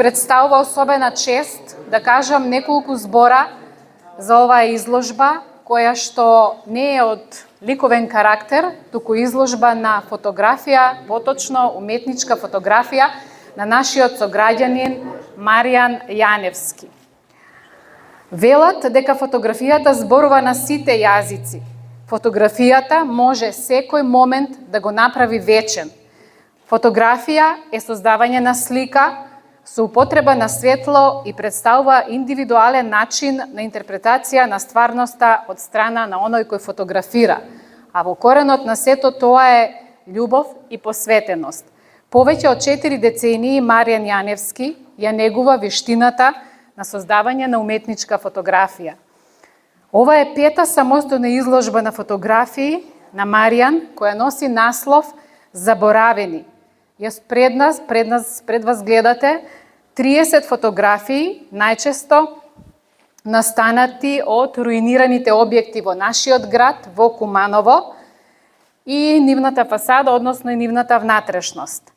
представува особена чест да кажам неколку збора за оваа изложба, која што не е од ликовен карактер, туку изложба на фотографија, поточно уметничка фотографија на нашиот сограѓанин Маријан Јаневски. Велат дека фотографијата зборува на сите јазици. Фотографијата може секој момент да го направи вечен. Фотографија е создавање на слика со употреба на светло и представува индивидуален начин на интерпретација на стварноста од страна на оној кој фотографира. А во коренот на сето тоа е љубов и посветеност. Повеќе од 4 децении Маријан Јаневски ја негува вештината на создавање на уметничка фотографија. Ова е пета самостојна изложба на фотографии на Маријан, која носи наслов Заборавени. Јас пред вас гледате 30 фотографии, најчесто настанати од руинираните објекти во нашиот град, во Куманово, и нивната фасада, односно и нивната внатрешност.